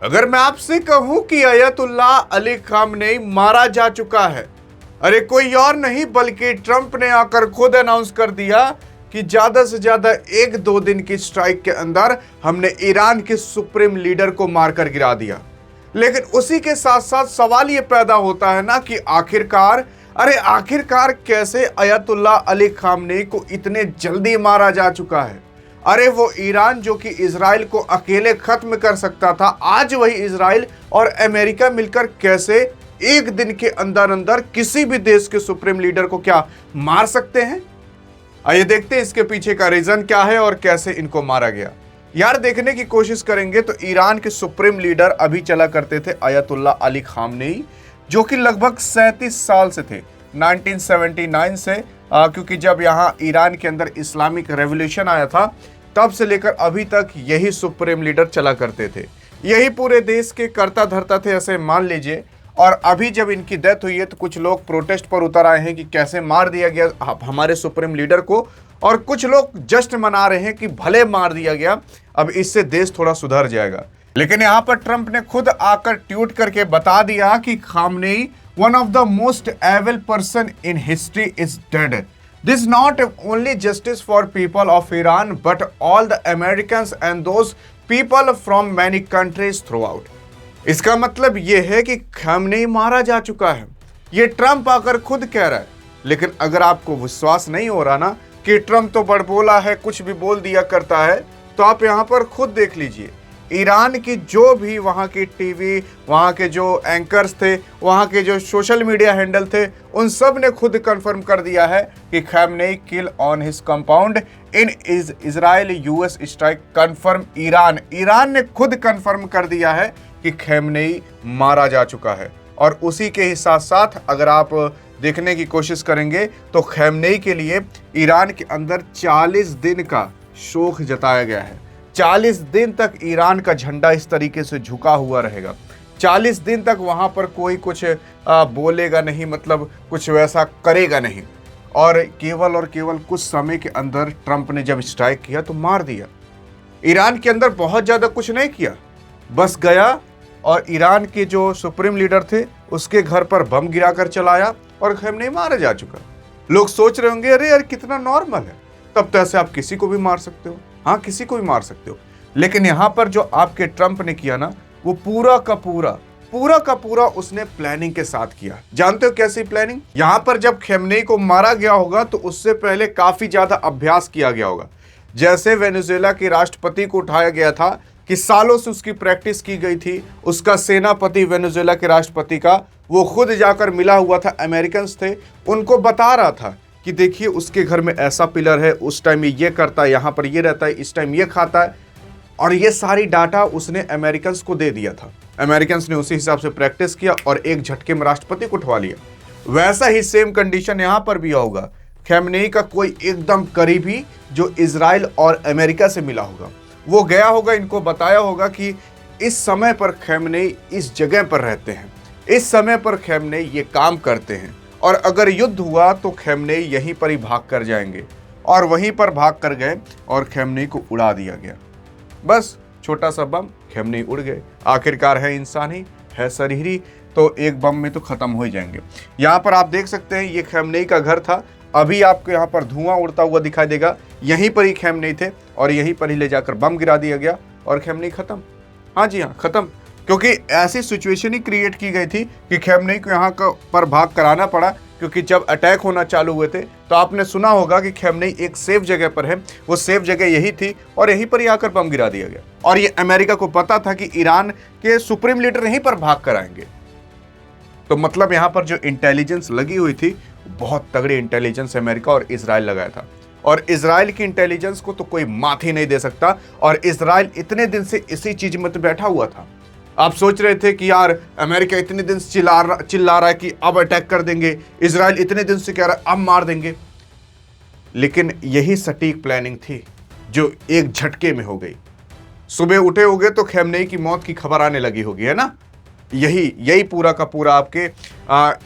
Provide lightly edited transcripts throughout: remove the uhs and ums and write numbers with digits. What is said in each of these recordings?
अगर मैं आपसे कहूं कि अयतुल्लाह अली खामनेई मारा जा चुका है, अरे कोई और नहीं बल्कि ट्रंप ने आकर खुद अनाउंस कर दिया कि ज्यादा से ज्यादा 1-2 दिन की स्ट्राइक के अंदर हमने ईरान के सुप्रीम लीडर को मारकर गिरा दिया। लेकिन उसी के साथ साथ सवाल यह पैदा होता है ना कि आखिरकार कैसे अयतुल्लाह अली खामनेई को इतने जल्दी मारा जा चुका है। अरे वो ईरान जो कि इजराइल को अकेले खत्म कर सकता था, आज वही इजराइल और अमेरिका मिलकर कैसे एक दिन के अंदर अंदर किसी भी देश के सुप्रीम लीडर को क्या मार सकते हैं। आइए देखते हैं इसके पीछे का रीजन क्या है और कैसे इनको मारा गया। यार देखने की कोशिश करेंगे तो ईरान के सुप्रीम लीडर अभी चला करते थे अयतुल्लाह अली खामनेई, जो कि लगभग 37 साल से थे, 1979 से, क्योंकि जब यहाँ ईरान के अंदर इस्लामिक रेवोल्यूशन आया था तब से लेकर अभी तक यही सुप्रीम लीडर चला करते थे, यही पूरे देश के कर्ता धर्ता थे ऐसे मान लीजिए। और अभी जब इनकी डेथ हुई है तो कुछ लोग प्रोटेस्ट पर उतर आए हैं कि कैसे मार दिया गया हमारे सुप्रीम लीडर को, और कुछ लोग जश्न मना रहे हैं कि भले मार दिया गया, अब इससे देश थोड़ा सुधर जाएगा। लेकिन यहाँ पर ट्रंप ने खुद आकर ट्वीट करके बता दिया कि Khamenei one of the most evil person in history is dead. This is not only justice for people of Iran but all the Americans and those people from many countries throughout. इसका मतलब ये है कि Khamenei मारा जा चुका है, ये ट्रंप आकर खुद कह रहा है। लेकिन अगर आपको विश्वास नहीं हो रहा ना कि ट्रंप तो बड़बोला है, कुछ भी बोल दिया करता है, तो आप यहाँ पर खुद देख लीजिए। ईरान की जो भी वहाँ की टीवी, वहाँ के जो एंकर्स थे, वहाँ के जो सोशल मीडिया हैंडल थे, उन सब ने खुद कंफर्म कर दिया है कि Khamenei kill on his compound in Israel US strike confirm. Iran ने खुद कंफर्म कर दिया है कि खामनेई मारा जा चुका है। और उसी के ही साथ साथ अगर आप देखने की कोशिश करेंगे तो खामनेई के लिए ईरान के अंदर 40 दिन का शोक जताया गया है। 40 दिन तक ईरान का झंडा इस तरीके से झुका हुआ रहेगा। 40 दिन तक वहां पर कोई कुछ बोलेगा नहीं, मतलब कुछ वैसा करेगा नहीं। और केवल कुछ समय के अंदर ट्रंप ने जब स्ट्राइक किया तो मार दिया। ईरान के अंदर बहुत ज्यादा कुछ नहीं किया, बस गया और ईरान के जो सुप्रीम लीडर थे उसके घर पर बम गिराकर चलाया और खामनेई मारा जा चुका। लोग सोच रहे होंगे अरे यार कितना नॉर्मल है, तब तो ऐसे आप किसी को भी मार सकते हो। हाँ, किसी को भी मार सकते हो। लेकिन यहां पर जो आपके ट्रंप ने किया ना, वो पूरा का पूरा उसने प्लानिंग के साथ किया। जानते हो कैसी प्लानिंग? यहां पर जब खामनेई को मारा गया होगा तो उससे पहले काफी ज्यादा अभ्यास किया गया होगा। जैसे वेनेजुएला के राष्ट्रपति को उठाया गया था कि सालों से उसकी प्रैक्टिस की गई थी, उसका सेनापति वेनेजुएला के राष्ट्रपति का वो खुद जाकर मिला हुआ था, अमेरिकन थे, उनको बता रहा था कि देखिए उसके घर में ऐसा पिलर है, उस टाइम ये करता है, यहाँ पर ये रहता है, इस टाइम ये खाता है। और ये सारी डाटा उसने अमेरिकन को दे दिया था। अमेरिकन ने उसी हिसाब से प्रैक्टिस किया और एक झटके में राष्ट्रपति को उठवा लिया। वैसा ही सेम कंडीशन यहाँ पर भी होगा। खामनेई का कोई एकदम करीबी जो इजराइल और अमेरिका से मिला होगा, वो गया होगा, इनको बताया होगा कि इस समय पर खामनेई इस जगह पर रहते हैं, इस समय पर खामनेई ये काम करते हैं, और अगर युद्ध हुआ तो खामनेई यहीं पर ही भाग कर जाएंगे। और वहीं पर भाग कर गए और खामनेई को उड़ा दिया गया। बस छोटा सा बम, खामनेई उड़ गए। आखिरकार है इंसान ही, है शरीर ही, तो एक बम में तो खत्म हो ही जाएंगे। यहाँ पर आप देख सकते हैं ये खामनेई का घर था। अभी आपको यहाँ पर धुआं उड़ता हुआ दिखाई देगा। यहीं पर ही खामनेई थे और यहीं पर ही ले जाकर बम गिरा दिया गया और खामनेई खत्म। हाँ जी हाँ, खत्म। क्योंकि ऐसी सिचुएशन ही क्रिएट की गई थी कि खामनेई को यहाँ पर भाग कराना पड़ा। क्योंकि जब अटैक होना चालू हुए थे तो आपने सुना होगा कि खामनेई एक सेफ जगह पर है, वो सेफ जगह यही थी और यहीं पर ही आकर बम गिरा दिया गया। और ये अमेरिका को पता था कि ईरान के सुप्रीम लीडर यहीं पर भाग कर आएंगे। तो मतलब यहाँ पर जो इंटेलिजेंस लगी हुई थी, बहुत तगड़ी इंटेलिजेंस अमेरिका और इजराइल लगाया था। और इजराइल की इंटेलिजेंस को तो कोई मात ही नहीं दे सकता। और इजराइल इतने दिन से इसी चीज में तो बैठा हुआ था। आप सोच रहे थे कि यार अमेरिका इतने दिन से चिल्ला रहा है कि अब अटैक कर देंगे, इजराइल इतने दिन से कह रहा है अब मार देंगे। लेकिन यही सटीक प्लानिंग थी जो एक झटके में हो गई। सुबह उठे होगे तो खामनेई की मौत की खबर आने लगी होगी, है ना। यही पूरा का पूरा आपके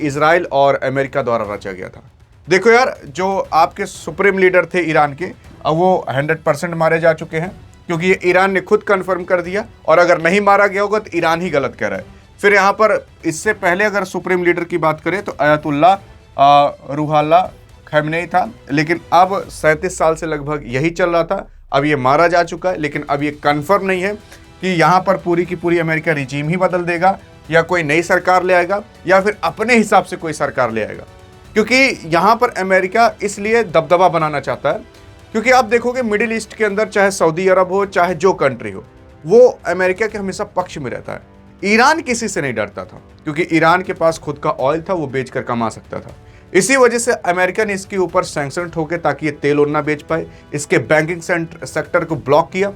इजराइल और अमेरिका द्वारा रचा गया था। देखो यार, जो आपके सुप्रीम लीडर थे ईरान के, अब वो 100% मारे जा चुके हैं। क्योंकि ये ईरान ने खुद कंफर्म कर दिया, और अगर नहीं मारा गया होगा तो ईरान ही गलत कह रहा है। फिर यहाँ पर इससे पहले अगर सुप्रीम लीडर की बात करें तो अयातुल्ला रूहुल्लाह खamenei था, लेकिन अब 37 साल से लगभग यही चल रहा था। अब ये मारा जा चुका है, लेकिन अब ये कंफर्म नहीं है कि यहाँ पर पूरी की पूरी अमेरिका रिजीम ही बदल देगा, या कोई नई सरकार ले आएगा, या फिर अपने हिसाब से कोई सरकार ले आएगा। क्योंकि यहाँ पर अमेरिका इसलिए दबदबा बनाना चाहता है, क्योंकि आप देखोगे मिडिल ईस्ट के अंदर चाहे सऊदी अरब हो, चाहे जो कंट्री हो, वो अमेरिका के हमेशा पक्ष में रहता है। ईरान किसी से नहीं डरता था, क्योंकि ईरान के पास खुद का ऑयल था, वो बेचकर कमा सकता था। इसी वजह से अमेरिका ने इसके ऊपर सैंक्शन ठोके ताकि ये तेल और ना बेच पाए, इसके बैंकिंग सेक्टर को ब्लॉक किया।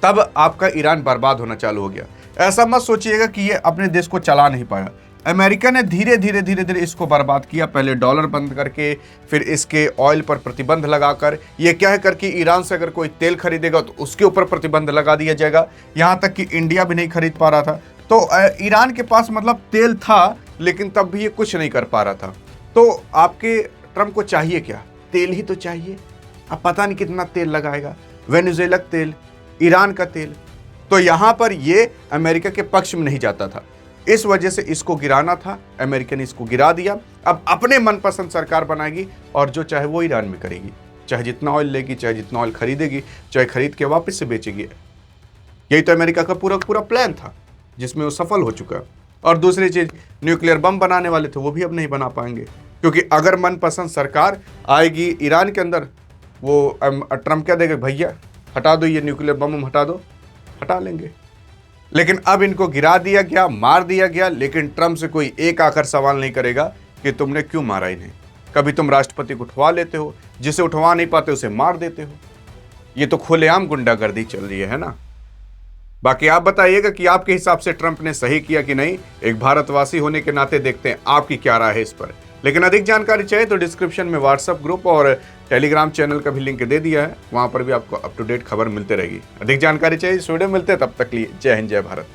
तब आपका ईरान बर्बाद होना चालू हो गया। ऐसा मत सोचिएगा कि ये अपने देश को चला नहीं पाया। अमेरिका ने धीरे धीरे इसको बर्बाद किया, पहले डॉलर बंद करके, फिर इसके ऑयल पर प्रतिबंध लगाकर, ये क्या है करके ईरान से अगर कोई तेल खरीदेगा तो उसके ऊपर प्रतिबंध लगा दिया जाएगा। यहाँ तक कि इंडिया भी नहीं खरीद पा रहा था। तो ईरान के पास मतलब तेल था, लेकिन तब भी ये कुछ नहीं कर पा रहा था। तो आपके ट्रम्प को चाहिए क्या? तेल ही तो चाहिए। अब पता नहीं कितना तेल लगाएगा, वेनेजुएला का तेल, ईरान का तेल। तो यहाँ पर ये अमेरिका के पक्ष में नहीं जाता था, इस वजह से इसको गिराना था। अमेरिका ने इसको गिरा दिया। अब अपने मनपसंद सरकार बनाएगी, और जो चाहे वो ईरान में करेगी, चाहे जितना ऑयल लेगी, चाहे जितना ऑयल खरीदेगी, चाहे खरीद के वापस से बेचेगी। यही तो अमेरिका का पूरा प्लान था, जिसमें वो सफल हो चुका। और दूसरी चीज, न्यूक्लियर बम बनाने वाले थे, वो भी अब नहीं बना पाएंगे, क्योंकि अगर मनपसंद सरकार आएगी ईरान के अंदर, वो ट्रम्प क्या देगा, भैया हटा दो ये न्यूक्लियर बम, हटा दो, हटा लेंगे। लेकिन अब इनको गिरा दिया गया, मार दिया गया, लेकिन ट्रम्प से कोई एक आकर सवाल नहीं करेगा कि तुमने क्यों मारा इन्हें। कभी तुम राष्ट्रपति को उठवा लेते हो, जिसे उठवा नहीं पाते उसे मार देते हो। ये तो खुलेआम गुंडागर्दी चल रही है ना। बाकी आप बताइएगा कि आपके हिसाब से ट्रम्प ने सही किया कि नहीं। एक भारतवासी होने के नाते देखते हैं आपकी क्या राय है इस पर। लेकिन अधिक जानकारी चाहिए तो डिस्क्रिप्शन में व्हाट्सएप ग्रुप और टेलीग्राम चैनल का भी लिंक दे दिया है, वहां पर भी आपको अप टू डेट खबर मिलते रहेगी। अधिक जानकारी चाहिए, इस वीडियो मिलते हैं, तब तक लिए जय हिंद, जय भारत।